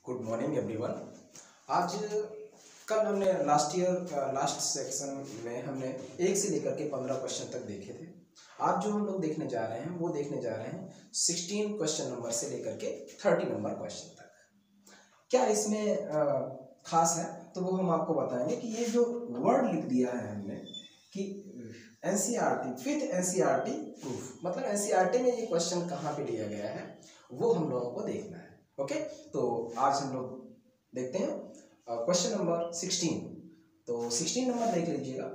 Good morning everyone. आज कल हमने लास्ट सेक्शन में हमने 1 से लेकर के 15 क्वेश्चन तक देखे थे। आज जो हम लोग देखने जा रहे हैं वो देखने जा रहे हैं 16 क्वेश्चन नंबर से लेकर के 30 नंबर क्वेश्चन तक। क्या इसमें खास है तो वो हम आपको बताएंगे कि ये जो वर्ड लिख दिया है हमने कि एनसीईआरटी विथ एनसीईआरटी प्रूफ, मतलब एनसीईआरटी में ये क्वेश्चन कहाँ पे लिया गया है वो हम लोगों को देखना है। ओके, तो आज हम लोग देखते हैं क्वेश्चन नंबर 16। तो 16 नंबर देख लीजिएगा।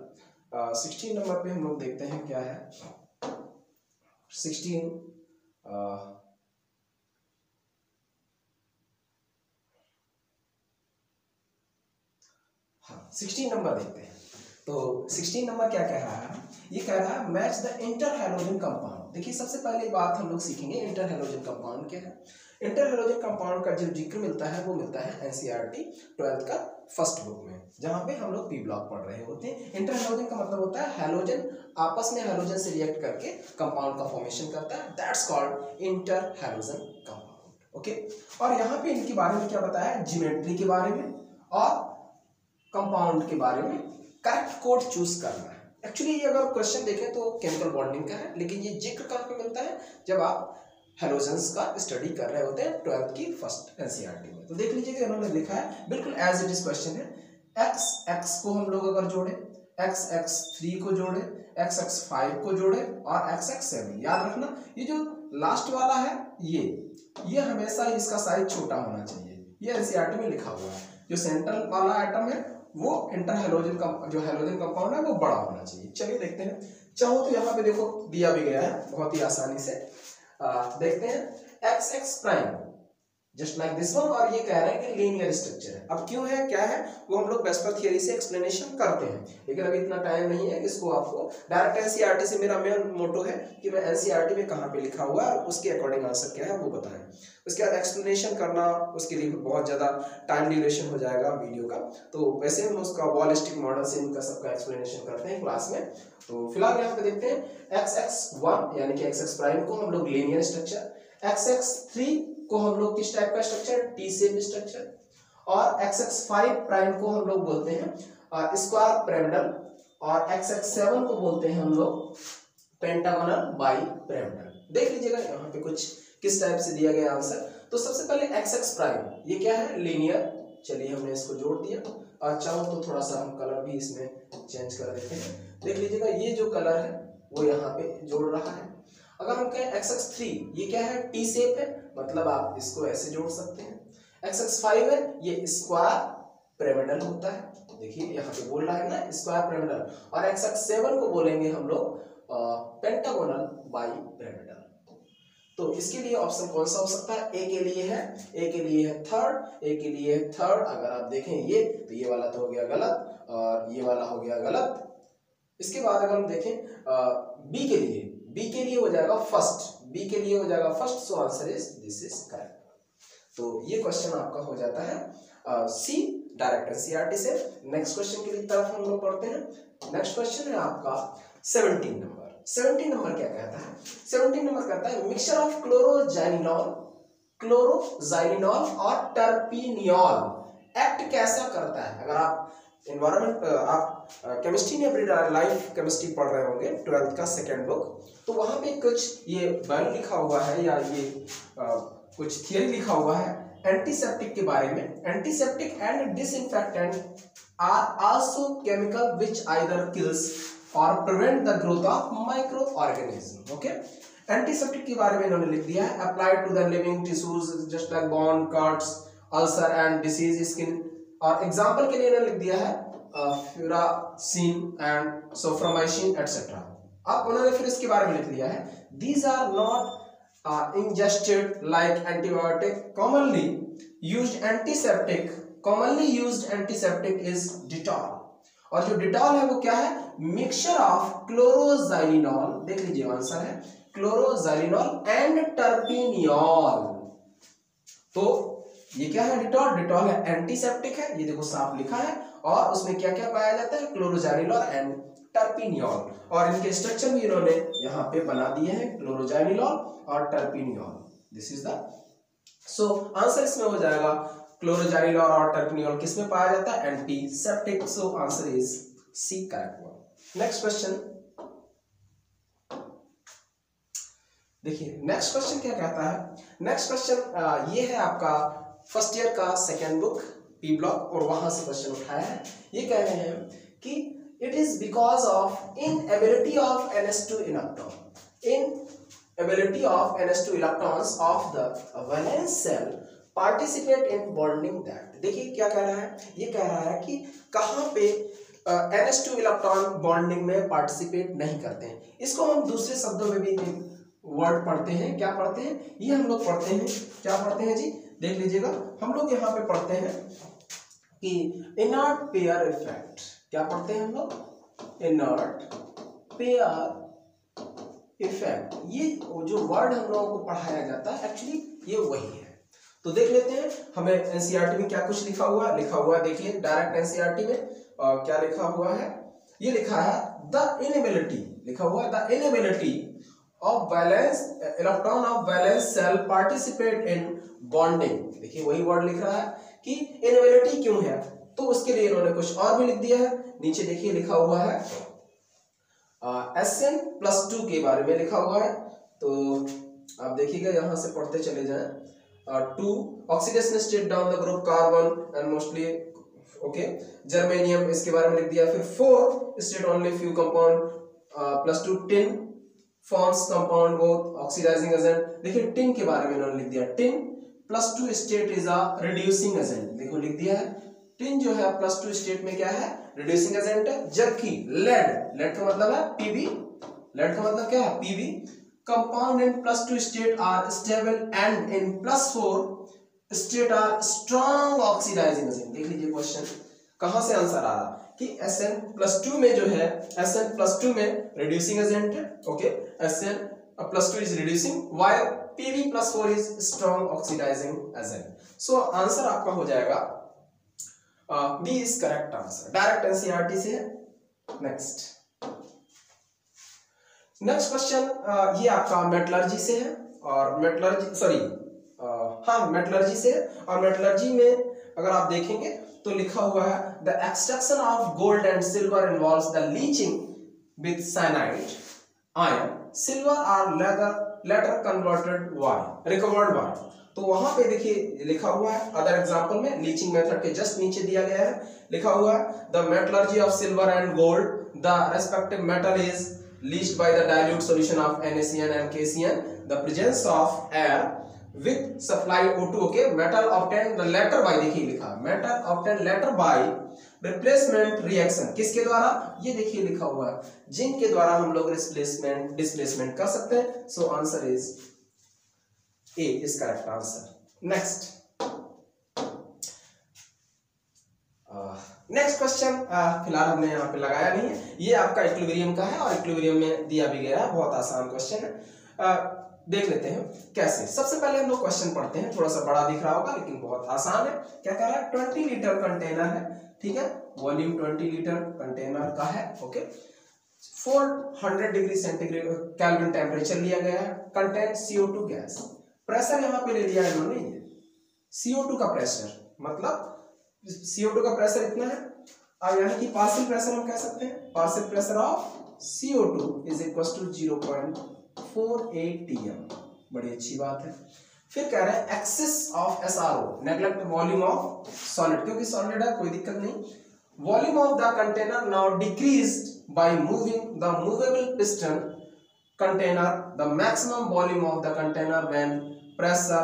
16 नंबर पे हम लोग देखते हैं क्या है। 16 16 नंबर देखते हैं। तो 16 नंबर क्या कह रहा है, ये कह रहा है match the inter halogen compound. देखिए सबसे पहले बात हम लोग सीखेंगे इंटर हैलोजन कंपाउंड क्या है। इंटर हैलोजन कंपाउंड का जो जिक्र मिलता है वो मिलता है एनसीईआरटी 12th का फर्स्ट बुक में, जहां पे हम लोग पी ब्लॉक पढ़ रहे होते हैं। इंटर हैलोजन का मतलब होता है हैलोजन आपस में हैलोजन से रिएक्ट करके कंपाउंड का फॉर्मेशन करता है, that's called inter halogen compound. Okay, और यहाँ पे इनके बारे में क्या बताया, ज्योमेट्री के बारे में और कंपाउंड के बारे में करेक्ट कोड चूज करना है। एक्चुअली ये अगर क्वेश्चन देखें तो केमिकल बॉन्डिंग का है, लेकिन ये जिक्र कहाँ पे मिलता है, जब आप हैलोजेंस का स्टडी कर रहे होते हैं 12th की फर्स्ट एनसीईआरटी में। तो देख लीजिए कि उन्होंने लिखा है बिल्कुल एज इट इज क्वेश्चन है। एक्स एक्स को हम लोग अगर जोड़े, एक्स एक्स 3 को जोड़े, एक्स एक्स 5 को जोड़े और एक्स एक्स 7, याद रखना ये जो लास्ट वाला है ये हमेशा इसका साइज छोटा होना चाहिए। ये एनसीईआरटी में लिखा हुआ है। जो सेंट्रल वाला एटम है वो इंटर हैलोजन जो हैलोजन कंपाउंड है वो बड़ा होना चाहिए। चलिए देखते हैं। चाहो तो यहाँ पे देखो दिया भी गया है बहुत ही आसानी से। देखते हैं x ex prime just like this one, और ये कह रहे हैं कि लीनियर स्ट्रक्चर है। अब क्यों है क्या है वो हम लोग वेस्पर थ्योरी से एक्सप्लेनेशन करते हैं, लेकिन अभी इतना टाइम नहीं है। इसको आपको डायरेक्ट एनसीईआरटी से, मेरा मेन मोटो है कि मैं एनसीईआरटी में कहाँ पे लिखा हुआ है और उसके अकॉर्डिंग आंसर क्या है वो बताएं। उसके बाद एक्सप्लेनेशन करना, उसके लिए बहुत ज़्यादा टाइम ड्यूरेशन हो जाएगा वीडियो का। तो वैसे हम उसका बॉलिस्टिक मॉडल से इनका सबका एक्सप्लेनेशन करते हैं क्लास में। तो फिलहाल यहाँ पे देखते हैं एक्स एक्स 1 यानी कि एक्स एक्स प्राइम को हम लोग लीनियर स्ट्रक्चर, एक्स एक्स 3 को हम लोग किस टाइप का स्ट्रक्चर, टी शेप स्ट्रक्चर, और एक्स एक्स 5 प्राइम को हम लोग बोलते हैं स्क्वायर पिरामिडल, और एक्स एक्स 7 को बोलते हैं हम लोग पेंटागोनल बाई पिरामिडल। देख लीजिएगा यहाँ पे कुछ किस टाइप से दिया गया आंसर। तो सबसे पहले एक्स एक्स प्राइम ये क्या है, लीनियर। चलिए हमने इसको जोड़ दिया, और चाहो तो थोड़ा सा हम कलर भी इसमें चेंज कर देते हैं। देख लीजिएगा ये जो कलर है वो यहाँ पे जोड़ रहा है। अगर हम कहें एक्स एक्स 3 ये क्या है, टी शेप है, मतलब आप इसको ऐसे जोड़ सकते हैं। एक्स एक्स 5 है ये स्क्वायर पिरामिडल होता है, देखिए यहाँ पे बोल रहा है ना स्क्वायर पिरामिडल, और एक्स एक्स 7 को बोलेंगे हम लोग पेंटागोनल बाई पिरामिडल। तो इसके लिए ऑप्शन कौन सा हो सकता है, ए के लिए है, ए के लिए है थर्ड, ए के लिए है थर्ड। अगर आप देखें ये तो ये वाला तो हो गया गलत और ये वाला हो गया गलत। इसके बाद अगर हम देखें बी के लिए, बी के लिए हो जाएगा फर्स्ट, बी के लिए हो जाएगा first, so answer is this is correct. तो ये क्वेश्चन आपका हो जाता है सी डायरेक्ट एनसीईआरटी से। नेक्स्ट क्वेश्चन के लिए तरफ हम लोग पढ़ते हैं। नेक्स्ट क्वेश्चन है आपका 17 नंबर। 17 नंबर क्या कहता है, 17 नंबर कहता है मिक्सचर ऑफ क्लोरोजाइलिनॉल और टर्पिनियोल एक्ट कैसा करता है। अगर आप एनवायरमेंट आप केमिस्ट्री में अपनी लाइफ केमिस्ट्री पढ़ रहे होंगे 12th का सेकेंड बुक, तो वहां पे कुछ ये बयान लिखा हुआ है या ये कुछ थियरी लिखा हुआ है एंटीसेप्टिक के बारे में। Antiseptic and disinfectant are also chemical which either kills और prevent the growth of micro organism. Okay, antiseptic के बारे में इन्होंने लिख दिया है applied to the living tissues just like burn, cuts, ulcer and disease skin. और एग्जांपल के लिए इन्होंने लिख दिया है फ्यूरासिन एंड सोफ्रामाइसिन एटसेट्रा। अब उन्होंने फिर इसके बारे में लिख दिया है these are not ingested like antibiotic. commonly used antiseptic is Dettol, और जो डिटॉल है वो क्या है, मिक्सचर ऑफ क्लोरोजाइलिनॉल, देख लीजिए आंसर है क्लोरोजाइलिनॉल एंड टर्पिनियोल। तो ये क्या है, डिटॉल, डिटॉल है एंटीसेप्टिक है, ये देखो साफ लिखा है, और उसमें क्या क्या पाया जाता है, क्लोरोजाइलिनॉल एंड टर्पिनियोल, और इनके स्ट्रक्चर भी इन्होंने यहाँ पे बना दिए हैं क्लोरोजाइलिनॉल और terpineol. This is the, so answer इसमें हो जाएगा क्लोरोजाइनिल और टर्पनियोल किस में पाया जाता है? Antiseptic. So answer is C correct one. Next question देखिए, नेक्स्ट क्वेश्चन क्या कहता है? नेक्स्ट क्वेश्चन ये है आपका फर्स्ट ईयर का सेकेंड बुक पी ब्लॉक, और वहां से क्वेश्चन उठाया है। ये कह रहे हैं कि it is because of inability of NH2 electron, inability of NH2 electrons of the valence cell participate in bonding that। देखिए क्या कह रहा है, ये कह रहा है कि कहाँ पे NH2 इलेक्ट्रॉन बॉन्डिंग में पार्टिसिपेट नहीं करते हैं। इसको हम दूसरे शब्दों में भी वर्ड पढ़ते हैं। क्या पढ़ते हैं? ये हम लोग पढ़ते हैं, क्या पढ़ते हैं जी, देख लीजिएगा। हम लोग यहाँ पे पढ़ते हैं कि इनर्ट पेयर इफेक्ट। क्या पढ़ते हैं हम लोग? Inert pair effect. ये जो वर्ड हम लोगों को पढ़ाया जाता है एक्चुअली ये वही है। तो देख लेते हैं हमें एनसीईआरटी में क्या कुछ लिखा हुआ है। देखिए डायरेक्ट एनसीईआरटी में क्या लिखा हुआ है? ये लिखा है द इनएबिलिटी, लिखा हुआ है the inability of valence electron of valence shell participate in bonding. देखिए वही वर्ड लिख रहा है कि इनएबिलिटी क्यों है, तो उसके लिए इन्होंने कुछ और भी लिख दिया है। नीचे देखिए लिखा हुआ है SN+2 के बारे में लिखा हुआ है। तो आप देखिएगा यहाँ से पढ़ते चले जाएं। 2 oxidation state down the group carbon and mostly okay germanium, इसके बारे में लिख दिया। फिर 4 state only few compound +2 tin forms compound both oxidising agent. देखिए टिन के बारे में इन्होंने लिख दिया, tin +2 state is a reducing agent. देखो लिख दिया है टिन जो है +2 स्टेट में क्या है? रिड्यूसिंग एजेंट है। जबकि लेड का मतलब है पीबी, लेड का मतलब क्या है? Pb. Compound in +2 state are stable and in +4 state are strong oxidising agent. देख लीजिए क्वेश्चन कहां से आंसर आ रहा कि SN+2 में जो है, SN+2 में रिड्यूसिंग एजेंट है। Okay, SN+2 is reducing while Pb+4 is strong oxidising agent. So answer आपका हो जाएगा B is correct answer, direct NCERT से। नेक्स्ट क्वेश्चन ये आपका मेटलर्जी से है, और मेटलर्जी से है। और मेटलर्जी में अगर आप देखेंगे तो लिखा हुआ है the extraction of gold and silver involves the leaching with cyanide ion silver are later converted why recovered why. तो वहां पे देखिए लिखा हुआ है अदर एग्जांपल में लीचिंग मेथड के जस्ट नीचे दिया गया है, लिखा हुआ है the metallurgy of silver and gold the respective metal is leached by the dilute solution of NaCN and KCN the presence of air with supply O2। Okay, metal obtain the later by, देखिए लिखा metal obtain later by replacement reaction. किसके द्वारा? ये देखिए लिखा हुआ है zinc के द्वारा हम लोग डिस्प्लेसमेंट कर सकते हैं। सो answer is A is correct answer. Next question फिलहाल हमने यहाँ पे लगाया नहीं है, ये आपका इक्विलिब्रियम का है और इक्विलिब्रियम में दिया भी गया है। बहुत आसान क्वेश्चन है, देख लेते हैं कैसे। सबसे पहले हम लोग क्वेश्चन पढ़ते हैं, थोड़ा सा बड़ा दिख रहा होगा लेकिन बहुत आसान है। क्या कह रहा है? 20 लीटर कंटेनर है, ठीक है, वॉल्यूम 20 लीटर कंटेनर का है। Okay, 400 degree centigrade kelvin temperature लिया गया है, कंटेंट CO2 गैस। प्रेशर यहाँ पे ले लिया है इन्होंने, CO2 का प्रेशर, मतलब CO2 का प्रेशर इतना है। अब यानी कि पार्शियल प्रेशर हम कह सकते हैं, partial pressure of CO2 is equal to 0.48 TM। बड़ी अच्छी बात है। फिर कह रहे हैं excess of SRO neglect volume of solid, क्योंकि सॉलिड है कोई दिक्कत नहीं। Volume of the container now decreased by moving the movable piston container the maximum volume of the container when pressure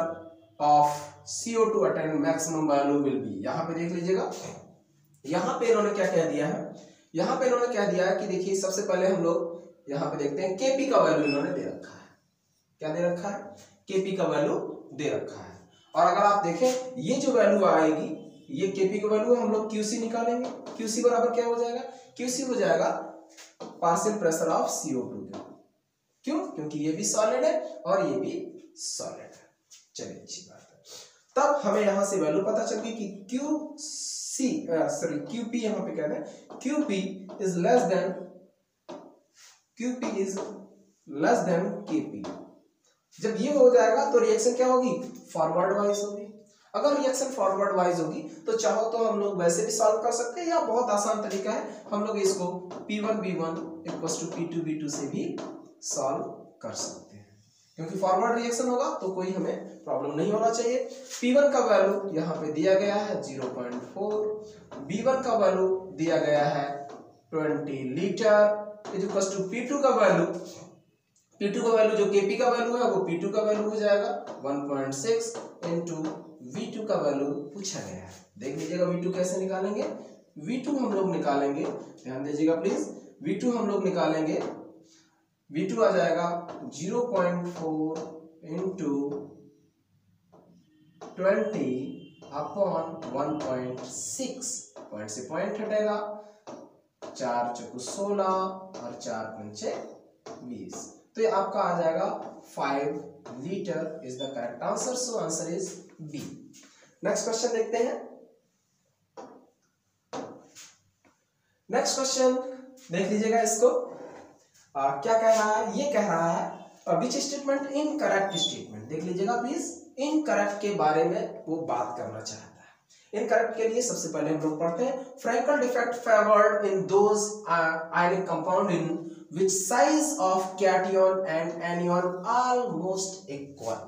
of CO2 attain maximum value will be। यहाँ पे देख लीजिएगा, यहाँ पे इन्होंने क्या कह दिया है? यहाँ पे इन्होंने क्या दिया है कि देखिए सबसे पहले हम लोग यहाँ पे देखते हैं Kp का वैल्यू इन्होंने दे रखा है। क्या दे रखा है? Kp का वैल्यू दे रखा है। और अगर आप देखें ये जो वैल्यू आएगी, ये Kp का वैल्यू हम लोग QC निकालेंगे। QC बराबर क्या हो जाएगा? QC हो जाएगा पार्शियल प्रेशर ऑफ CO2। क्यों? क्योंकि ये भी सॉलिड है और ये भी सॉलिड है। चलिए अच्छी बात है। तब हमें यहां से वैल्यू पता चल गई कि QP यहां पे कहते हैं QP is less than KP। जब ये हो जाएगा तो रिएक्शन क्या होगी? फॉरवर्ड वाइज होगी। अगर रिएक्शन फॉरवर्ड वाइज होगी तो चाहो तो हम लोग वैसे भी सॉल्व कर सकते हैं, या बहुत आसान तरीका है, हम लोग इसको P1V1 इक्वल्स टू P2V2 से भी सॉल्व कर सकते हैं, क्योंकि फॉरवर्ड रिएक्शन होगा तो कोई हमें प्रॉब्लम नहीं होना चाहिए। P1 का वैल्यू यहाँ पे दिया गया है 0.4, B1 का वैल्यू दिया गया है 20 लीटर इक्वल्स टू P2 का वैल्यू जो Kp का वैल्यू है वो P2 का वैल्यू हो जाएगा 1.6 इंटू V2 का वैल्यू पूछा गया है। देख लीजिएगा V2 कैसे निकालेंगे। V2 हम लोग निकालेंगे, ध्यान दीजिएगा प्लीज, V2 हम लोग निकालेंगे, V2 आ जाएगा 0.4 इंटू 20 अपॉन 1.6, पॉइंट से पॉइंट हटेगा, 4 चौको 16 और 4 पंचे 20, तो ये आपका आ जाएगा 5 litre is the correct answer. So answer is B. Next question देखते हैं। नेक्स्ट क्वेश्चन देख लीजिएगा इसको, क्या कह रहा है, ये कह रहा है विच स्टेटमेंट इनकरेक्ट स्टेटमेंट, देख लीजिएगा प्लीज, इनकरेक्ट के बारे में वो बात करना चाहता है। इनकरेक्ट के लिए सबसे पहले हम लोग पढ़ते हैं Frenkel defect favoured in those ionic compound in which size of cation and anion almost equal,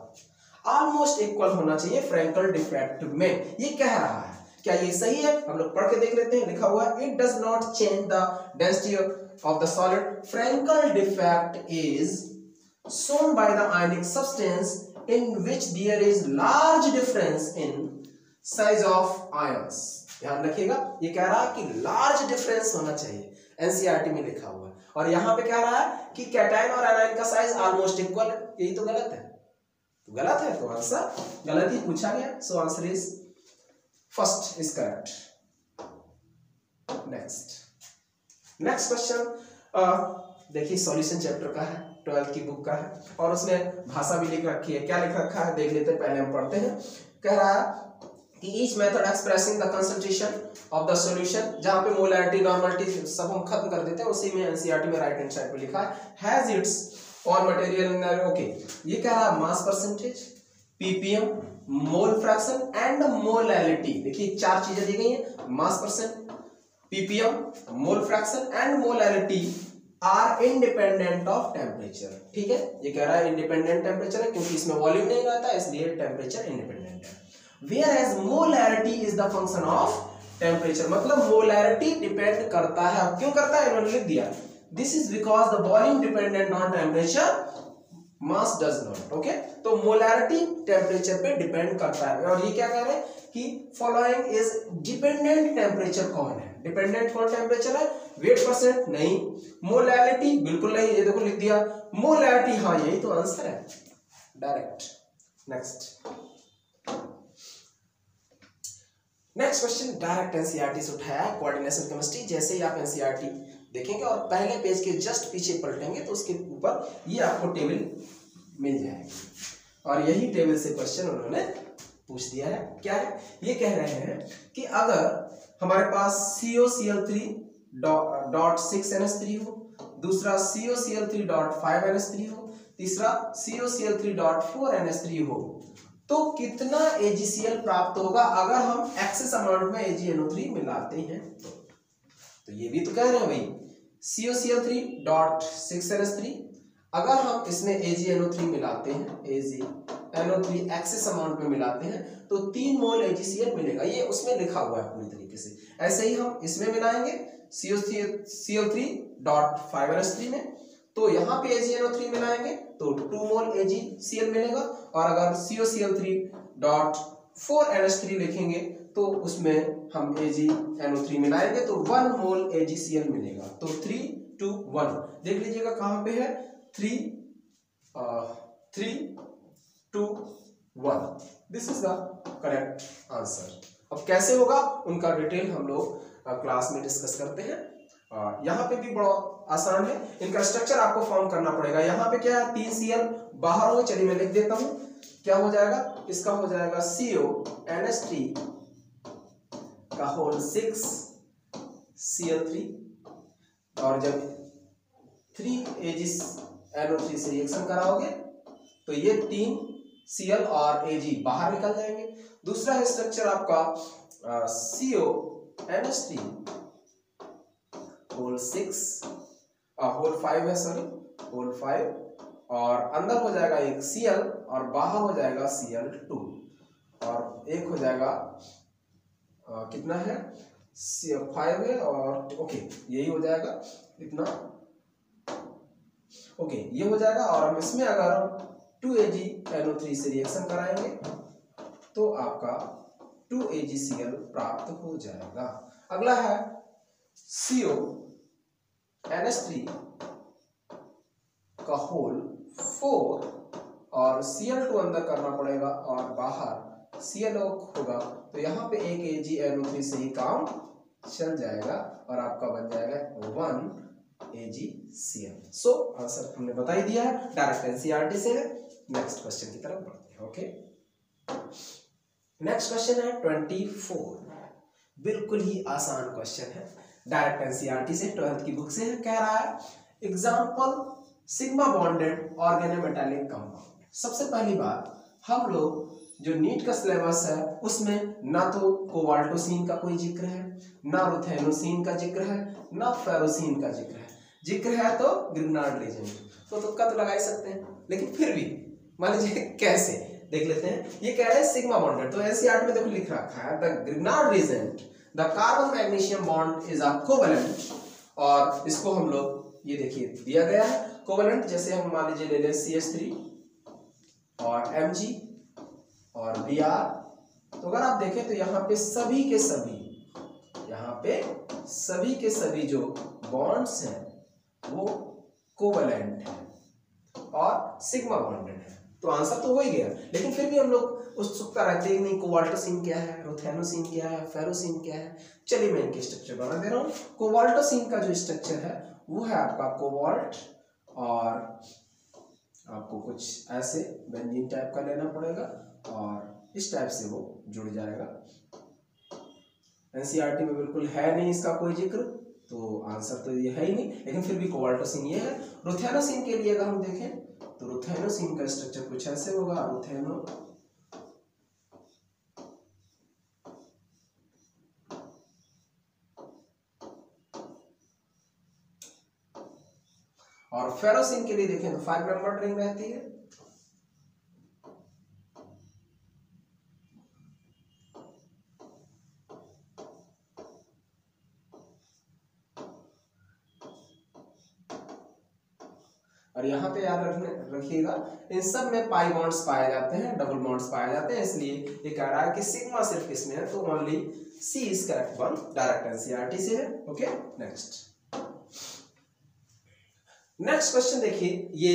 almost equal होना चाहिए फ्रैंकल डिफेक्ट में, ये कह रहा है। क्या ये सही है? हम लोग पढ़ के देख लेते हैं। लिखा हुआ है it does not change the density of the solid. Frankel defect is shown by the ionic substance in which there is large difference in size of ions. ध्यान रखिएगा, ये कह रहा है कि लार्ज डिफरेंस होना चाहिए, एनसीईआरटी में लिखा हुआ है। और यहाँ पे कह रहा है कि कैटायन और एनायन का साइज ऑलमोस्ट इक्वल है, यही तो गलत है, तो गलत है, तो आंसर गलत ही पूछा गया। सो answer is first is correct. Next question देखिए, सॉल्यूशन चैप्टर का है, 12th की बुक का है, और उसमें भाषा भी लिख रखी है। क्या लिख रखा है देख लेते हैं, पहले हम पढ़ते हैं। कह रहा है कि each method expressing the concentration of the solution, जहां पे मोलैरिटी नॉर्मलिटी सब हम खत्म कर देते हैं, उसी में एनसीईआरटी में राइट हैंड साइड पे लिखा है हैज इट्स और मटेरियल। ओके, ये क्या है, mass percentage, ppm, mole fraction and molarity. देखिए 4 चीजें दी गई हैं, mass percent, ppm, mole fraction and molarity are independent of temperature. ठीक है, ये कह रहा है इंडिपेंडेंट टेम्परेचर है, क्योंकि इसमें वॉल्यूम नहीं रहता, इसलिए टेम्परेचर इंडिपेंडेंट है। Whereas molarity is the function of temperature, मतलब molarity डिपेंड करता है। क्यों करता है, इन्होंने लिख दिया, this is because the volume dependent on temperature, mass does not। Okay, तो molarity टेम्परेचर पे डिपेंड करता है। और ये क्या कह रहे हैं कि फॉलोइंग इज डिपेंडेंट टेम्परेचर कौन है, डिपेंडेंट कौन टेम्परेचर है, वेट परसेंट नहीं, मोलैरिटी बिल्कुल नहीं, ये देखो लिख दिया, मोलैरिटी हाँ, यही तो आंसर है direct. Next question direct NCERT से उठाया है, कोऑर्डिनेशन केमिस्ट्री। जैसे ही आप एनसीईआरटी देखेंगे और पहले पेज के जस्ट पीछे पलटेंगे तो उसके ऊपर ये आपको टेबल मिल जाएगी, और यही टेबल से क्वेश्चन उन्होंने पूछ दिया है। क्या है, ये कह रहे हैं कि अगर हमारे पास COCl3.6NH3 हो, दूसरा COCl3.5NH3 हो, तीसरा COCl3.4NH3 हो, तो कितना AgCl प्राप्त होगा अगर हम एक्सेस अमाउंट में AgNO3 मिलाते हैं। तो ये भी तो कह रहे हैं भाई, COCl3.6NH3 अगर हम इसमें AgNO3 मिलाते हैं, AgNO3 एक्सेस अमाउंट में मिलाते हैं, तो 3 मोल AgCl मिलेगा। ये उसमें लिखा हुआ है पूरी तरीके से। ऐसे ही हम इसमें मिलाएंगे COCl3.5NH3 में, तो यहाँ पे AgNO3 मिलाएंगे तो 2 मोल AgCl मिलेगा, और अगर COCl3.4NH3 लिखेंगे तो उसमें हम AgNO3 मिलाएंगे तो 1 मोल AgCl मिलेगा। तो 3 2 1 देख लीजिएगा कहाँ पे है, 3 2 1, this is the correct answer. अब कैसे होगा उनका डिटेल हम लोग क्लास में डिस्कस करते हैं। यहाँ पे भी बड़ा आसान है, इनका स्ट्रक्चर आपको फॉर्म करना पड़ेगा। यहाँ पे क्या है, 3 Cl बाहर हो, चलिए मैं लिख देता हूं, क्या हो जाएगा, इसका हो जाएगा CONH3 का होल 6 Cl3, और जब 3 AgNO3 से रिएक्शन कराओगे तो ये 3 Cl और Ag बाहर निकल जाएंगे। दूसरा है स्ट्रक्चर आपका CONH3 होल 6 होल 5 है, सॉरी होल 5, और अंदर हो जाएगा एक Cl और बाहर हो जाएगा Cl2, और एक हो जाएगा कितना है 5 है, और ओके यही हो जाएगा इतना, ओके ये हो जाएगा। और हम इसमें अगर 2AgNO3 से रिएक्शन कराएंगे तो आपका 2AgCl प्राप्त हो जाएगा। अगला है CONH3 का होल 4 और Cl2 अंदर करना पड़ेगा और बाहर ClO होगा, तो यहाँ पे एक AgNO3 से ही काम चल जाएगा और आपका बन जाएगा 1AgCl। सो आंसर हमने बता ही दिया है, डायरेक्ट एनसीईआरटी से है। नेक्स्ट क्वेश्चन की तरफ बढ़ते हैं। ओके, नेक्स्ट क्वेश्चन है 24, बिल्कुल ही आसान क्वेश्चन है, डायरेक्ट एनसीईआरटी से 12th की बुक से है। कह रहा है example sigma bonded organometallic compound. सबसे पहली बात, हम लोग जो नीट का सिलेबस है उसमें ना तो कोबाल्टोसिन का कोई जिक्र है, ना रुथेनोसिन का जिक्र है, ना फेरोसिन का जिक्र है। जिक्र है तो ग्रिग्नार्ड रीजेंट, तो तुक्का तो लगा ही सकते हैं, लेकिन फिर भी मान लीजिए कैसे देख लेते हैं। ये कह रहे हैं सिग्मा बॉन्डेड, तो एनसीईआरटी में देखो लिख रखा है the Grignard reagent the carbon magnesium bond is a covalent, और इसको हम लोग ये देखिए दिया गया है कोवेलेंट, जैसे हम मान लीजिए ले लें CH3 और Mg और Br, तो अगर आप देखें तो यहाँ पे सभी के सभी जो बॉन्ड्स हैं वो कोवेलेंट है और सिग्मा बॉन्डेड है, तो आंसर तो हो ही गया। लेकिन फिर भी हम लोग उत्सुकता रखते हैं नहीं कोबाल्टोसिन क्या है, रुथेनोसिन क्या है, फेरोसिन क्या है। चलिए मैं इनके स्ट्रक्चर बना दे रहा हूँ। कोबाल्टोसिन का जो स्ट्रक्चर है वो है आपका कोबाल्ट, और आपको कुछ ऐसे बेंजीन टाइप का लेना पड़ेगा और इस टाइप से वो जुड़ जाएगा। एनसीईआरटी में बिल्कुल है नहीं इसका कोई जिक्र, तो आंसर तो ये है ही नहीं, लेकिन फिर भी कोबाल्टोसिन ये है। रुथेनोसिन के लिए अगर हम देखें तो रुथेनोसिन का स्ट्रक्चर कुछ ऐसे होगा, रुथेनो और फेरोसिन के लिए देखें तो 5 मेंबर रिंग रहती है। और यहाँ पे याद रखिएगा इन सब में पाई बॉन्ड्स पाए जाते हैं, डबल बॉन्ड्स पाए जाते हैं, इसलिए ये कह रहा है कि सिग्मा सिर्फ किसमें है, तो only C is correct one, direct NCERT से है। ओके, नेक्स्ट क्वेश्चन देखिए, ये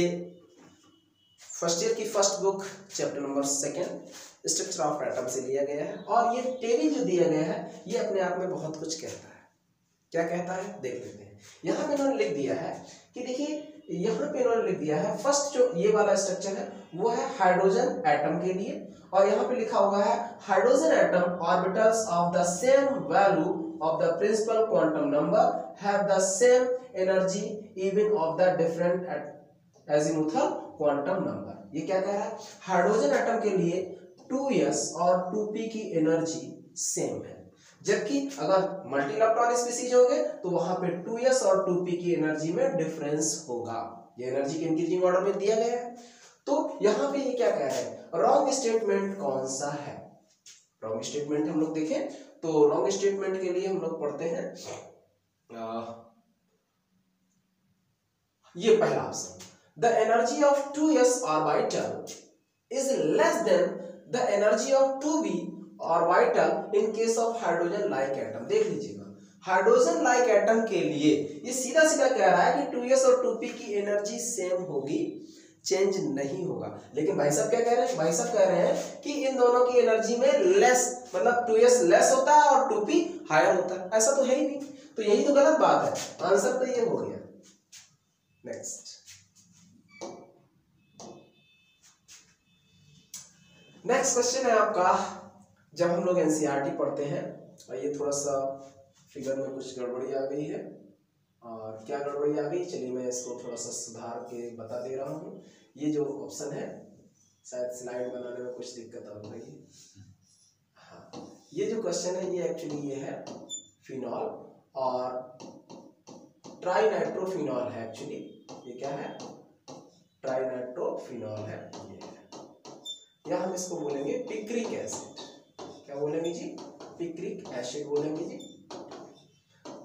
फर्स्ट ईयर की first book chapter number 2 structure of atom से लिया गया है, और ये टेबल जो दिया गया है ये अपने आप में बहुत कुछ कहता है। क्या कहता है देख लेते हैं। यहाँ पे इन्होंने लिख दिया है कि देखिए, यहाँ पे इन्होंने लिख दिया है फर्स्ट जो ये वाला स्ट्रक्चर है वो है हाइड्रोजन एटम के लिए, और यहाँ पे लिखा हुआ है hydrogen atom orbitals of the same value of the principal quantum number have the same energy even of the different azimuthal quantum number. ये क्या कह रहा है, हाइड्रोजन एटम के लिए 2s और 2p की एनर्जी सेम है, जबकि अगर मल्टी इलेक्ट्रॉन स्पीशीज होंगे तो वहां पे 2s और 2p की एनर्जी में डिफरेंस होगा। ये एनर्जी के इंक्रीजिंग ऑर्डर में दिया गया है। तो यहाँ पे ये क्या कह रहे हैं, रॉन्ग स्टेटमेंट कौन सा है। रॉन्ग स्टेटमेंट हम लोग देखें तो रॉन्ग स्टेटमेंट के लिए हम लोग पढ़ते हैं ये पहला option, the energy of 2s orbital is less than the energy of 2b orbital in case of hydrogen like atom. देख लीजिएगा, हाइड्रोजन लाइक एटम के लिए ये सीधा सीधा कह रहा है कि 2s और 2p की एनर्जी सेम होगी, चेंज नहीं होगा। लेकिन भाई साहब क्या कह रहे हैं, भाई साहब कह रहे हैं कि इन दोनों की एनर्जी में लेस, मतलब 2s लेस होता है और 2p हायर होता है। ऐसा तो है ही नहीं, तो यही तो गलत बात है। आंसर तो ये हो गया। नेक्स्ट क्वेश्चन है आपका, जब हम लोग एनसीईआरटी पढ़ते हैं, और ये थोड़ा सा फिगर में कुछ गड़बड़ी आ गई है, और क्या गड़बड़ी आ गई, चलिए मैं इसको थोड़ा सा सुधार के बता दे रहा हूँ। ये जो ऑप्शन है शायद स्लाइड बनाने में कुछ दिक्कत हो रही है। हाँ, ये जो क्वेश्चन है ये एक्चुअली ये है फिनॉल और ट्राइनाइट्रोफिनॉल है। एक्चुअली ये क्या है, ट्राइनाइट्रोफिनॉल है ये है, या हम इसको बोलेंगे पिक्रिक एसिड। क्या बोलेंगे जी, पिक्रिक एसिड बोलेंगे जी।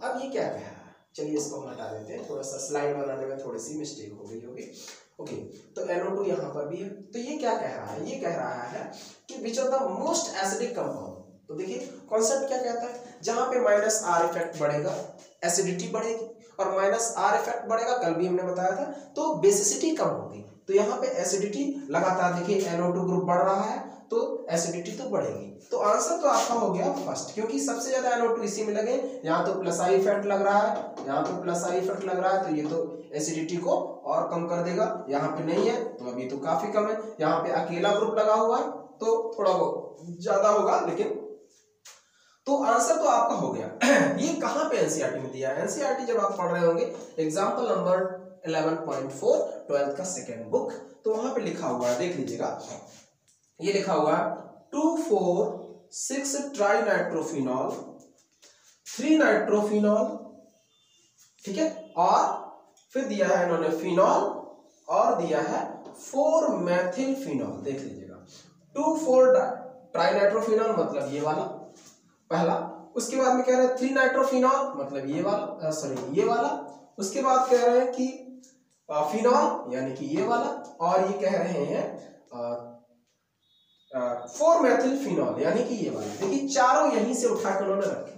अब ये क्या कह रहा है, चलिए इसको हम हटा देते हैं, थोड़ा सा स्लाइड बनाने में थोड़ी सी मिस्टेक हो गई होगी। ओके, तो NO2 यहाँ पर भी है। तो ये क्या कह रहा है, ये कह रहा है कि which of the most acidic compound. तो देखिए कॉन्सेप्ट क्या कहता है, जहां पे -R इफेक्ट बढ़ेगा एसिडिटी बढ़ेगी, और -R इफेक्ट बढ़ेगा, कल भी हमने बताया था, तो बेसिसिटी कम होगी। तो यहाँ पे एसिडिटी लगातार देखिए NO2 ग्रुप बढ़ रहा है तो एसिडिटी तो बढ़ेगी। तो आंसर तो आपका हो गया फर्स्ट, क्योंकि सबसे ज्यादा NO2 इसी में लगे। यहाँ तो +I इफेक्ट लग रहा है, यहाँ पे +I इफेक्ट लग रहा है, तो ये तो एसिडिटी को और कम कर देगा। यहाँ पे नहीं है तो अभी तो काफी कम है। यहाँ पे अकेला ग्रुप लगा हुआ है तो थोड़ा वो ज्यादा होगा, लेकिन तो आंसर तो आपका हो गया। ये कहाँ पे एनसीईआरटी में दिया है, एनसीईआरटी जब आप पढ़ रहे होंगे एग्जाम्पल नंबर 11.4 12th का सेकेंड बुक, तो वहां पे लिखा हुआ है, देख लीजिएगा, ये लिखा हुआ है 2,4,6 ट्राइनाइट्रोफिनॉल, 3 नाइट्रोफिनॉल, ठीक है, और फिर दिया है इन्होंने फिनॉल और दिया है 4 मैथिल फिनॉल। देख लीजिएगा 2,4 ट्राइनाइट्रोफिनॉल मतलब ये वाला पहला, उसके बाद में कह रहे हैं 3 नाइट्रोफिनॉल मतलब ये वाला, सॉरी ये वाला, उसके बाद कह रहे हैं कि फिनॉल यानी कि ये वाला, और ये कह रहे हैं 4 मैथिल फिनॉल यानी कि ये वाला। देखिए चारों यहीं से उठा के उन्होंने रखे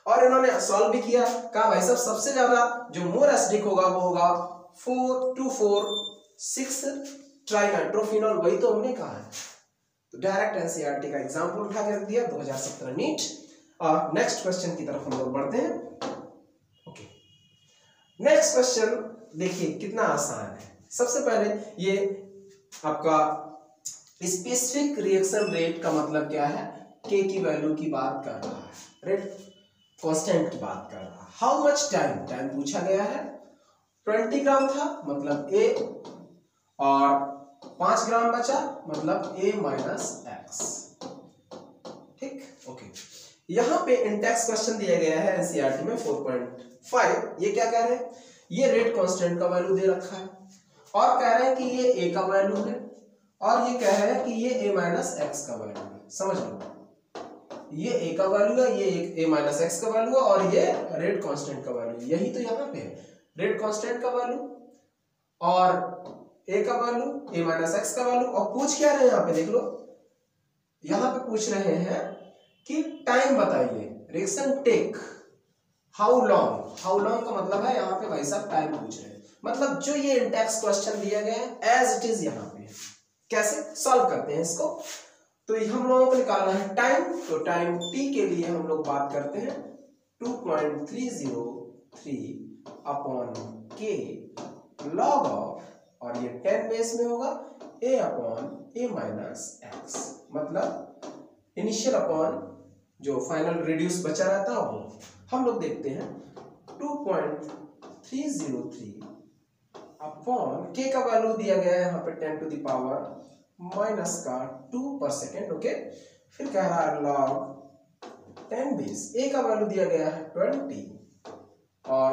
और इन्होंने सॉल्व भी किया। कहा भाई साहब सबसे ज्यादा जो मोर एसिडिक होगा वो होगा 2,4,6 ट्राइनाइट्रोफिनॉल, वही तो हमने कहा है। तो डायरेक्ट एनसीईआरटी का एग्जाम्पल उठा के रख दिया 2017 नीट। और नेक्स्ट क्वेश्चन की तरफ हम लोग बढ़ते हैं। ओके, नेक्स्ट क्वेश्चन देखिए कितना आसान है। सबसे पहले ये आपका स्पेसिफिक रिएक्शन रेट का मतलब क्या है, के की वैल्यू की बात कर रहा है, रेट कांस्टेंट की बात कर रहा है। हाउ मच टाइम, टाइम पूछा गया है, 20 ग्राम था मतलब A, और 5 ग्राम बचा मतलब A - X, ठीक। ओके, यहां पे इंडेक्स क्वेश्चन दिया गया है एनसीईआरटी में 4.5। ये क्या कह रहे हैं, ये रेट कांस्टेंट का वैल्यू दे रखा है और कह रहे हैं कि ये A का वैल्यू है, और ये कह रहे हैं कि ये A - X का वैल्यू है। समझ लो, ये A का वैल्यू है, ये A - X का वैल्यू है, और ये रेट कांस्टेंट का वैल्यू। यही तो यहाँ पे है, रेट कांस्टेंट का वैल्यू और A का वैल्यू, A - X का वैल्यू। और पूछ क्या रहे हैं यहाँ पे, देख लो, यहाँ पे पूछ रहे हैं कि टाइम बताइए, reaction take how long. How long का मतलब है यहाँ पे भाई साहब टाइम पूछ रहे हैं, मतलब जो ये इंडेक्स क्वेश्चन दिया गया है एज इट इज यहाँ पे। कैसे सॉल्व करते हैं इसको, तो हम लोगों को निकालना है टाइम। तो टाइम t के लिए हम लोग बात करते हैं 2.303/k log ऑफ, और ये 10 बेस में होगा A/A-X, मतलब इनिशियल अपॉन जो फाइनल रिड्यूस बचा रहता है वो। हम लोग देखते हैं 2.303 अपॉन k का वैल्यू दिया गया है यहाँ पे 10⁻⁻² पर सेकेंड। ओके, फिर कह रहा है log 10 बेस, a का वैल्यू दिया गया है 20 और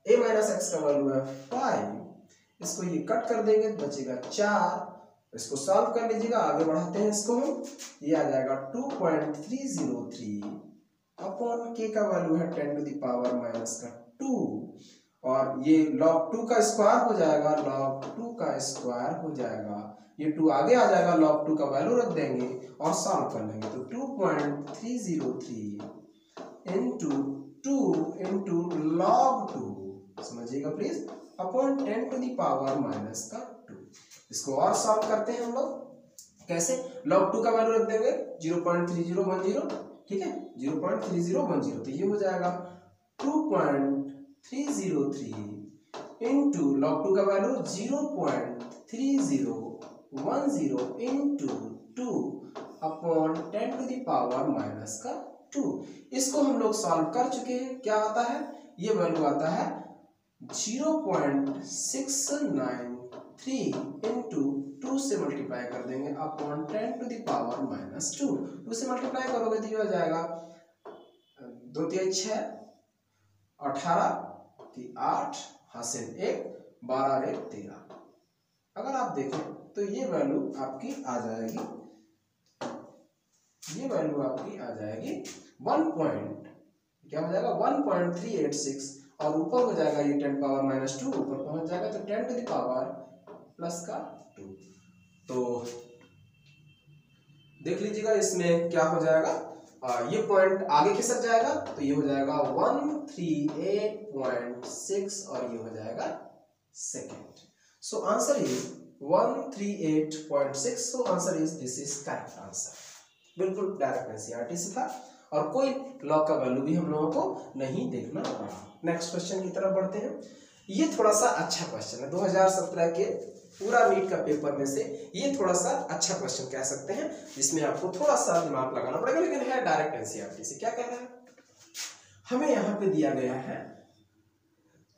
A - X का वैल्यू है 5। इसको ये कट कर देंगे बचेगा 4, इसको सॉल्व कर लीजिएगा, आगे बढ़ाते हैं इसको हम। ये आ जाएगा 2.303 अपॉन k का वैल्यू है 10⁻⁻², और ये log 2 का स्क्वायर हो जाएगा, log 2 का स्क्वायर हो जाएगा, ये 2 आगे आ जाएगा, log 2 का वैल्यू रख देंगे और सॉल्व कर लेंगे। तो 2.303 इंटू 2 इंटू log 2, समझिएगा प्लीज, अपॉन 10⁻⁻²। इसको और सॉल्व करते हैं हम लोग। कैसे, log 2 का वैल्यू रख देंगे 0.3010, ठीक है, 0.3010, तो ये हो जाएगा 2.303 इंटू log 2 का वैल्यू 0.3010 इंटू 2 अपॉन 10⁻⁻²। इसको हम लोग सॉल्व कर चुके हैं। क्या आता है, ये वैल्यू आता है 0.69 3 इंटू 2 से मल्टीप्लाई कर देंगे अपॉन 10 टू द पावर -2। 2 से मल्टीप्लाई करोगे तो ये हो जाएगा 2 3 6 18 3 8 हासिल 1 12 1 13। अगर आप देखें तो ये वैल्यू आपकी आ जाएगी, ये वैल्यू आपकी आ जाएगी 1.386 और ऊपर हो जाएगा ये 10 पावर -2 ऊपर पहुंच जाएगा तो 10 टू द पावर +2। तो देख लीजिएगा इसमें क्या हो जाएगा, ये पॉइंट आगे खिसक जाएगा तो ये हो जाएगा 138.6 और ये हो जाएगा second. So answer is 138.6। So answer is this is correct answer. बिल्कुल डायरेक्ट एनसीईआरटी से था और कोई लॉग का वैल्यू भी हम लोगों को नहीं देखना पड़ा। नेक्स्ट क्वेश्चन की तरफ बढ़ते हैं। ये थोड़ा सा अच्छा क्वेश्चन है, 2017 के पूरा नीट का पेपर में से ये थोड़ा सा अच्छा क्वेश्चन कह सकते हैं, जिसमें आपको थोड़ा सा दिमाग लगाना पड़ेगा, लेकिन है डायरेक्ट एनसीईआरटी से। क्या कह रहा है, हमें यहाँ पे दिया गया है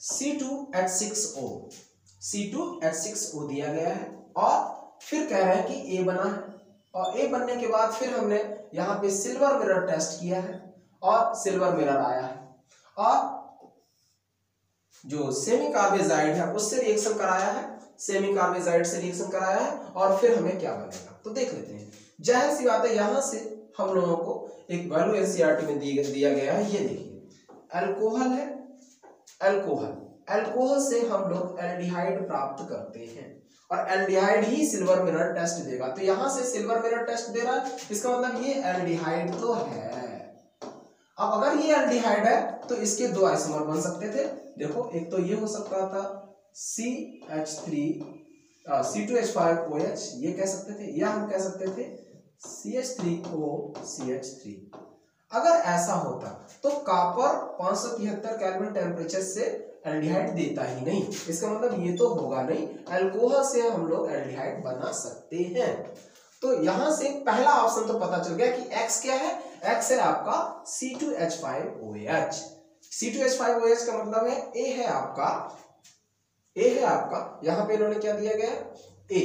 C2H6O, C2H6O दिया गया है और फिर कह रहे हैं कि A बना है और A बनने के बाद फिर हमने यहाँ पे सिल्वर मिरर टेस्ट किया है और सिल्वर मिरर आया है और जो सेमी कार्बेजाइड है उससे रिएक्शन कराया है, सेमी कार्बेजाइड से रिएक्शन कराया है और फिर हमें क्या बनेगा तो देख लेते हैं। जाहिर सी बात है यहाँ से हम लोगों को एक वैल्यू एनसीईआरटी में दिया गया है, ये देखिए अल्कोहल है, अल्कोहल से हम लोग एल्डिहाइड प्राप्त करते हैं और एल्डिहाइड ही सिल्वर मिरर टेस्ट देगा। तो यहां से सिल्वर मिरर टेस्ट दे रहा है, इसका मतलब ये एल्डिहाइड तो है। अब अगर ये एल्डिहाइड है तो इसके दो आइसोमर बन सकते थे। देखो एक तो ये हो सकता था C2H5OH, ये कह सकते थे, या हम कह सकते थे CH3OCH3। अगर ऐसा होता तो कॉपर 573 केल्विन टेम्परेचर से एल्डिहाइड देता ही नहीं, इसका मतलब ये तो होगा नहीं, अल्कोहल से हम लोग एल्डिहाइड बना सकते हैं। तो यहां से पहला ऑप्शन तो पता चल गया कि X क्या है, X है आपका C2H5OH। C2H5OH का मतलब है A है आपका यहां पे इन्होंने क्या दिया गया A,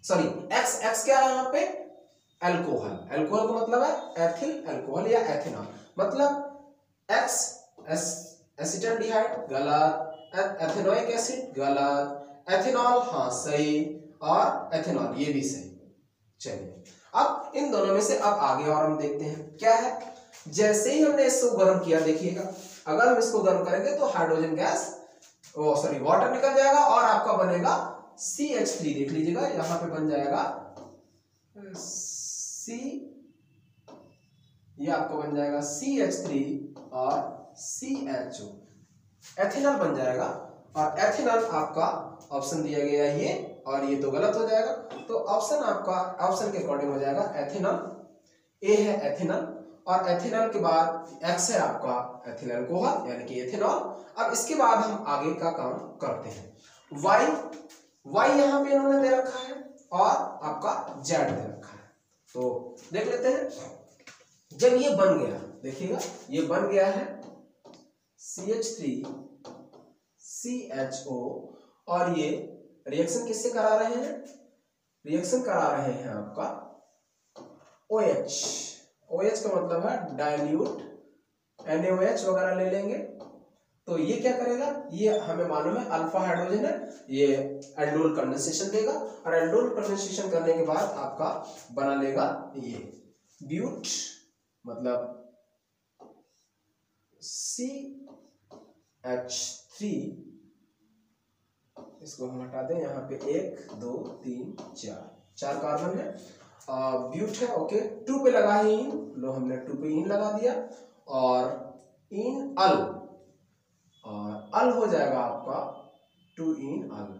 सॉरी X क्या है यहाँ पे अल्कोहल का मतलब है एथिल अल्कोहल या एथेनॉल, मतलब X एसिटाल्डिहाइड गलत, एथेनोइक एसिड गलत, एथेनॉल हाँ सही और एथेनॉल ये भी सही। चलिए अब इन दोनों में से अब आगे और हम देखते हैं क्या है। जैसे ही हमने इसको गर्म किया, देखिएगा अगर हम इसको गर्म करेंगे तो हाइड्रोजन गैस वाटर निकल जाएगा और आपका बनेगा CH3। देख लीजिएगा यहाँ पे बन जाएगा ये आपका बन जाएगा CH3 और CHO, एथेनॉल बन जाएगा और एथेनॉल आपका ऑप्शन दिया गया है ये, और ये तो गलत हो जाएगा। तो ऑप्शन आपका ऑप्शन के अकॉर्डिंग हो जाएगा एथेनॉल, ए है एथेनॉल और एथेनॉल के बाद X है आपका एथिल अल्कोहल यानी कि एथेनॉल। अब इसके बाद हम आगे का काम करते हैं। Y यहाँ पे इन्होंने दे रखा है और आपका Z दे रखा है, तो देख लेते हैं। जब ये बन गया, देखिएगा ये बन गया है CH3CHO और ये रिएक्शन किससे करा रहे हैं, रिएक्शन करा रहे हैं आपका OH का मतलब है डाइल्यूट, NaOH वगैरह ले लेंगे तो ये क्या करेगा, ये हमें मालूम है अल्फा हाइड्रोजन है, ये एल्डोल कंडेंसेशन देगा और एल्डोल कंडेंसेशन करने के बाद आपका बना लेगा ये ब्यूट, मतलब CH3, इसको हम हटा दें, यहाँ पे 1 2 3 4 कार्बन है, ब्यूट है ओके। 2 पे लगा है इन, लो हमने 2 पे इन लगा दिया और इन अल, और अल हो जाएगा आपका 2 इन अल।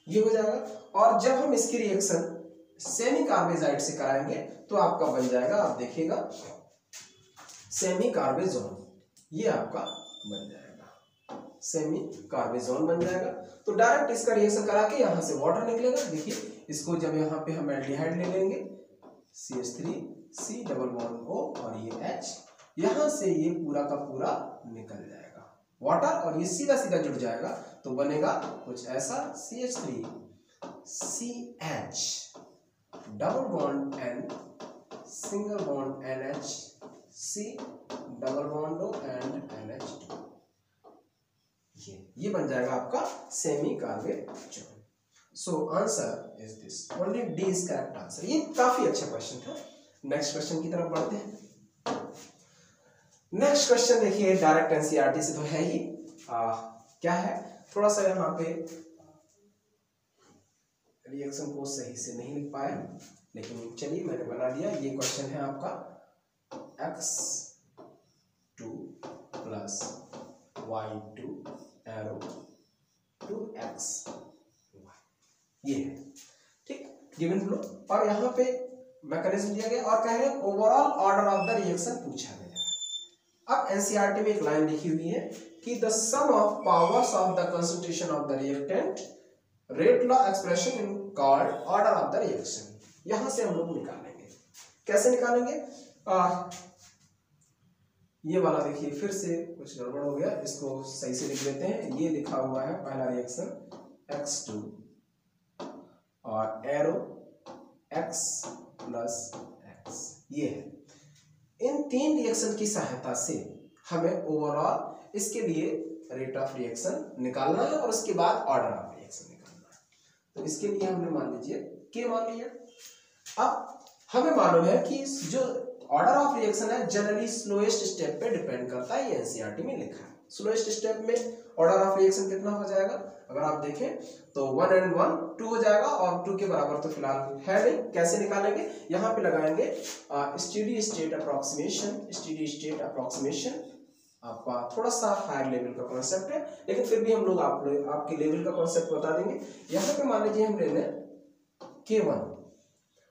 ये हो जाएगा और जब हम इसकी रिएक्शन सेमी कार्बेजाइड से कराएंगे तो आपका बन जाएगा, आप देखिएगा सेमी कार्बेजोन, ये आपका बन जाएगा सेमी कार्बेजोन बन जाएगा। तो डायरेक्ट इसका रिएक्शन करा के यहाँ से वाटर निकलेगा। देखिए इसको जब यहाँ पे हम एल्डिहाइड ले लेंगे CH3 C double bond O और ये H यहां से ये पूरा का पूरा निकल जाएगा वाटर, और ये सीधा सीधा जुड़ जाएगा तो बनेगा कुछ ऐसा CH3 CH double bond N single bond NH C double bond O and NH2। ये बन जाएगा आपका semicarbazone. So answer is this, only D is correct answer. ये काफी अच्छा क्वेश्चन था। नेक्स्ट क्वेश्चन की तरफ बढ़ते हैं। नेक्स्ट क्वेश्चन देखिए, डायरेक्ट एनसीईआरटी से तो है ही। क्या है, थोड़ा सा यहाँ पे रिएक्शन को सही से नहीं लिख पाए, लेकिन चलिए मैंने बना दिया। ये क्वेश्चन है आपका x2 plus y2 arrow 2x ये है, ठीक, गिवन फ्लो। और यहाँ पे मैकेनिज्म दिया गया और कह रहे हैं overall order of the reaction पूछा गया। अब एनसीईआरटी में एक लाइन लिखी हुई है कि the sum of powers of the concentration of the reactant rate law expression in called order of the reaction. यहां से हम लोग निकालेंगे। कैसे निकालेंगे? ये वाला देखिए फिर से कुछ गड़बड़ हो गया, इसको सही से लिख देते हैं। ये लिखा हुआ है पहला रिएक्शन x2 और एरो x प्लस x, ये है। इन तीन रिएक्शन की सहायता से हमें ओवरऑल इसके लिए रेट ऑफ रिएक्शन निकालना है और उसके बाद ऑर्डर ऑफ रिएक्शन निकालना है। तो इसके लिए हमने मान लीजिए के मान लिया। अब हमें मालूम है कि जो ऑर्डर ऑफ रिएक्शन है जनरली स्लोएस्ट स्टेप पे डिपेंड करता है। ये एनसीईआरटी में लिखा है। स्लोएस्ट स्टेप में ऑर्डर ऑफ रिएक्शन कितना हो जाएगा? अगर आप देखें तो 1 and 1 2 हो जाएगा, और 2 के बराबर तो फिलहाल है नहीं। कैसे निकालेंगे? यहाँ पे लगाएंगे steady state approximation. Steady state approximation आपका थोड़ा सा हायर लेवल का कॉन्सेप्ट है, लेकिन फिर भी हम लोग आपके लेवल का कॉन्सेप्ट बता देंगे। यहाँ पे मान लीजिए हम ले लें K1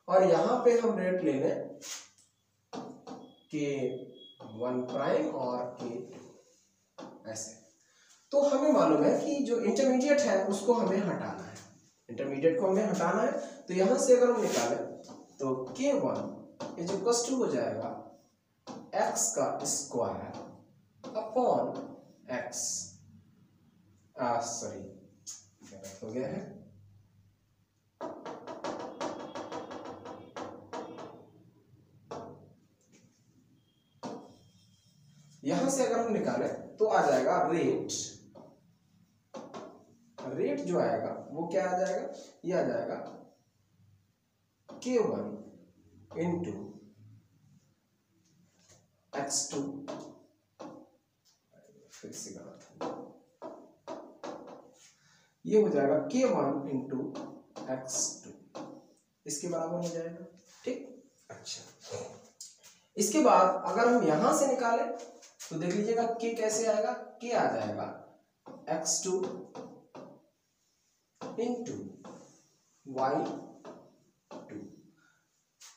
और यहाँ पे हम रेट ले लें K1 प्राइम और K2 ऐसे। तो हमें मालूम है कि जो इंटरमीडिएट है उसको हमें हटाना है। इंटरमीडिएट को हमें हटाना है, तो यहां से अगर हम निकालें तो K1 इज इक्वल टू हो जाएगा x का स्क्वायर अपॉन x, सॉरी गलत हो गया है, यहां से अगर हम निकालें तो आ जाएगा रेट जो आएगा वो क्या आ जाएगा? ये आ जाएगा K1 इंटू x2, फिर से गलत, ये हो जाएगा K1 इंटू x2, इसके बराबर हो जाएगा, ठीक। अच्छा, इसके बाद अगर हम यहां से निकालें तो देख लीजिएगा K कैसे आएगा? K आ जाएगा x2 into y2,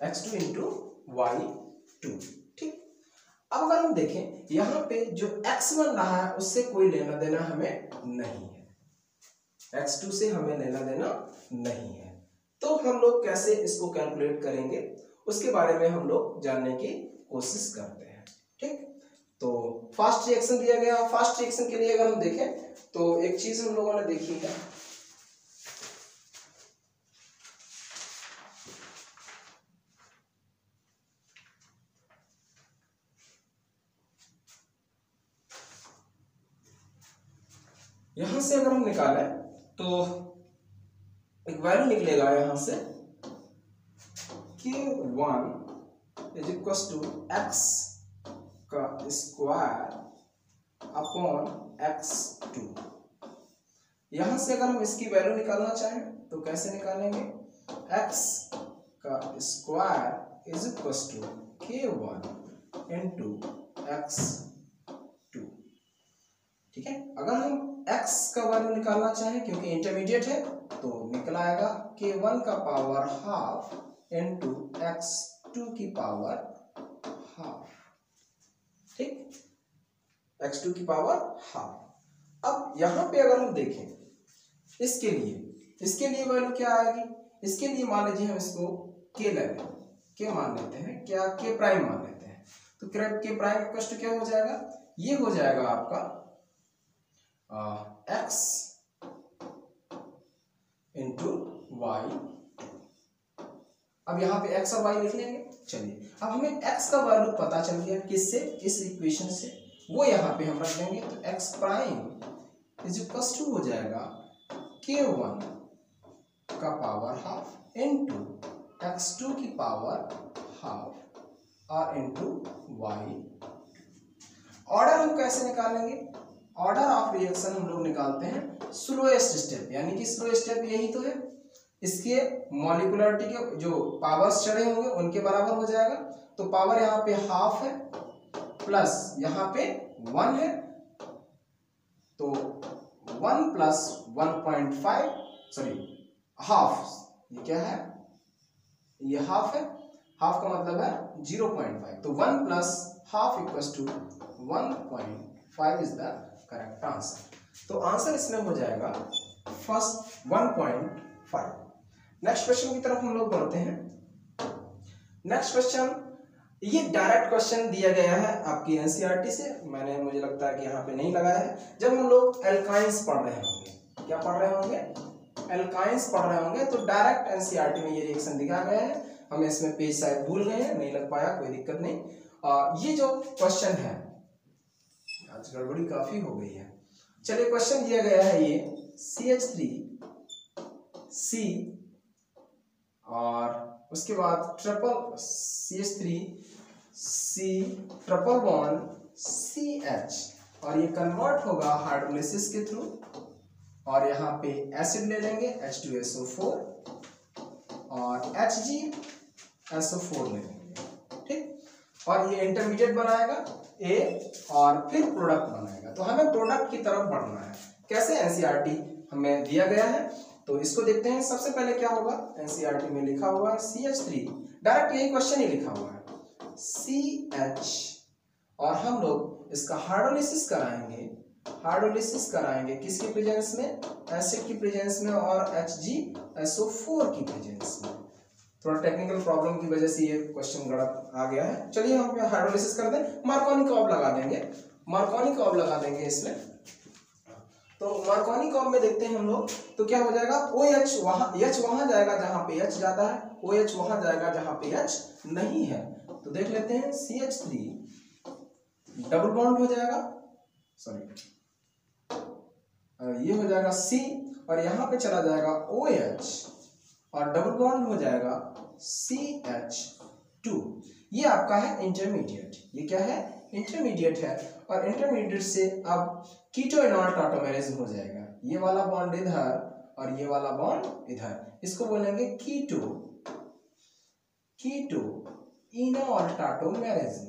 x2 into y2, ठीक। अब अगर हम देखें यहां पे जो x बन रहा है उससे कोई लेना देना हमें नहीं है, x2 से हमें लेना देना नहीं है। तो हम लोग कैसे इसको कैलकुलेट करेंगे उसके बारे में हम लोग जानने की कोशिश करते हैं, ठीक। तो फास्ट रिएक्शन दिया गया। फास्ट रिएक्शन के लिए अगर हम देखें तो एक चीज हम लोगों ने देखी है, यहां से अगर हम निकालें तो एक वैल्यू निकलेगा यहां से K1 is equal to x का स्क्वायर अपॉन x2। यहां से अगर हम इसकी वैल्यू निकालना चाहें तो कैसे निकालेंगे? x का square is equal to K1 into x2, ठीक है। अगर हम x का वैल्यू निकालना चाहें क्योंकि इंटरमीडिएट है तो निकल आएगा K1 का पावर हाफ इंटू x2 की पावर हाफ, ठीक, x2 की पावर हाफ। अब यहां पे अगर हम देखें इसके लिए वैल्यू क्या आएगी? इसके लिए मान लीजिए हम इसको K ले लें, K मान लेते हैं, क्या K प्राइम मान लेते हैं। तो के प्राइम इक्वल टू क्या हो जाएगा, ये हो जाएगा आपका x इंटू वाई। अब यहाँ पे x और y लिख लेंगे। चलिए अब हमें x का वैल्यू पता चल गया, किससे, इस इक्वेशन से, वो यहाँ पे हम रख देंगे। तो x prime is equal to हो जाएगा k1 का पावर हाफ इंटू x2 की पावर हाफ और इंटू वाई। ऑर्डर हम कैसे निकालेंगे, ऑर्डर ऑफ रिएक्शन हम लोग निकालते हैं स्लोएस्ट स्टेप, यानी कि स्लो स्टेप यही तो है, इसके मॉलिक्यूलरिटी के जो पावर्स चढ़े होंगे उनके बराबर हो जाएगा। तो पावर यहाँ पे हाफ है प्लस यहाँ पे 1 है, तो 1 प्लस 1.5 सॉरी हाफ, ये क्या है, ये हाफ है, हाफ का मतलब है 0.5, तो 1 plus half equals to 1.5 is the correct answer. तो आंसर इसमें हो जाएगा फर्स्ट 1.5। नेक्स्ट क्वेश्चन की तरफ हम लोग बढ़ते हैं। नेक्स्ट क्वेश्चन, ये डायरेक्ट क्वेश्चन दिया गया है आपकी एनसीईआरटी से, मैंने मुझे लगता है कि यहाँ पे नहीं लगाया है। जब हम लोग एल्काइंस पढ़ रहे होंगे, क्या पढ़ रहे होंगे, एल्काइंस पढ़ रहे होंगे, तो डायरेक्ट एनसीईआरटी में ये रिएक्शन दिखा गया है। हमें इसमें पेज शायद भूल गए हैं, नहीं लग पाया, कोई दिक्कत नहीं। ये जो क्वेश्चन है, आज गड़बड़ी काफी हो गई है। चलिए क्वेश्चन दिया गया है ये CH3C और उसके बाद triple CH3C triple bond CH, और ये कन्वर्ट होगा हाइड्रोलिसिस के थ्रू, और यहाँ पे एसिड ले लेंगे H2SO4 और HgSO4 ले लेंगे, ठीक, और ये इंटरमीडिएट बनाएगा A और फिर प्रोडक्ट बनाएगा। तो हमें प्रोडक्ट की तरफ बढ़ना है, कैसे, एनसीईआरटी हमें दिया गया है, तो इसको देखते हैं। सबसे पहले क्या होगा, एनसीईआरटी में लिखा हुआ है CH3, डायरेक्ट यही क्वेश्चन ही लिखा हुआ है CH, और हम लोग इसका हाइड्रोलिसिस कराएंगे किसके प्रेजेंस में, एसिड की प्रेजेंस में और HgSO4 की प्रेजेंस में। थोड़ा टेक्निकल प्रॉब्लम की वजह से ये क्वेश्चन गलत आ गया है। चलिए हम हाइड्रोलिसिस कर दें, मार्कोनी कर्व लगा देंगे इसमें। तो मार्कोनी कर्व में देखते हैं हम लोग, तो क्या हो जाएगा, OH H वहां जाएगा जहां पे H जाता है, OH वहां जाएगा जहां पे H नहीं है। तो देख लेते हैं CH3 डबल बॉन्ड हो जाएगा, सॉरी ये हो जाएगा C, और यहाँ पे चला जाएगा OH और डबल बॉन्ड हो जाएगा CH2। ये आपका है इंटरमीडिएट, ये क्या है, इंटरमीडिएट है, और इंटरमीडिएट से अब कीटो इनॉल टॉटोमेरिज्म हो जाएगा। ये वाला बॉन्ड इधर और ये वाला बॉन्ड इधर, इसको बोलेंगे कीटो इनॉल टॉटोमेरिज्म,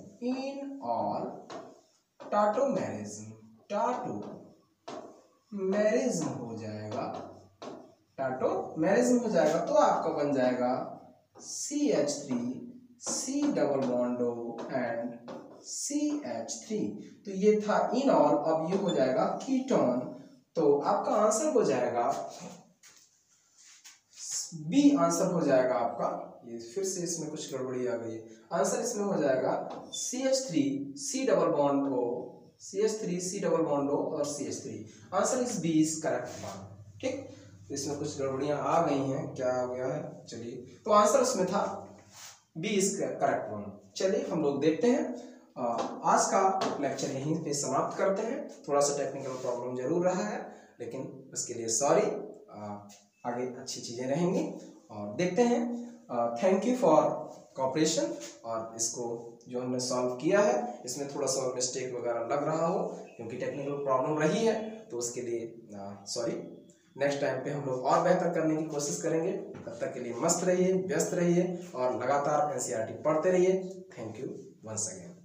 टाटोमेरिज्म हो जाएगा, टाटोमेरिज्म हो जाएगा। तो आपका बन जाएगा CH3C double bond O and CH3। तो ये था इनॉल, अब ये हो जाएगा कीटोन। तो आपका आंसर हो जाएगा बी, आंसर हो जाएगा आपका, ये फिर से इसमें कुछ गड़बड़ी आ गई है, आंसर इसमें हो जाएगा CH3C double bond O, CH3C double bond O और CH3। Answer is B is correct one, ठीक। तो इसमें कुछ गड़बड़ियां आ गई हैं, क्या हो गया है, चलिए, तो आंसर उसमें था बी इज करेक्ट वन। चलिए हम लोग देखते हैं, आज का लेक्चर यहीं पे समाप्त करते हैं। थोड़ा सा टेक्निकल प्रॉब्लम जरूर रहा है, लेकिन उसके लिए सॉरी, आगे अच्छी चीजें रहेंगी और देखते हैं। थैंक यू फॉर कोऑपरेशन, और इसको जो हमने सॉल्व किया है इसमें थोड़ा सा मिस्टेक वगैरह लग रहा हो क्योंकि टेक्निकल प्रॉब्लम रही है, तो उसके लिए सॉरी। नेक्स्ट टाइम पे हम लोग और बेहतर करने की कोशिश करेंगे। तब तक के लिए मस्त रहिए, व्यस्त रहिए और लगातार एनसीईआरटी पढ़ते रहिए। Thank you once again.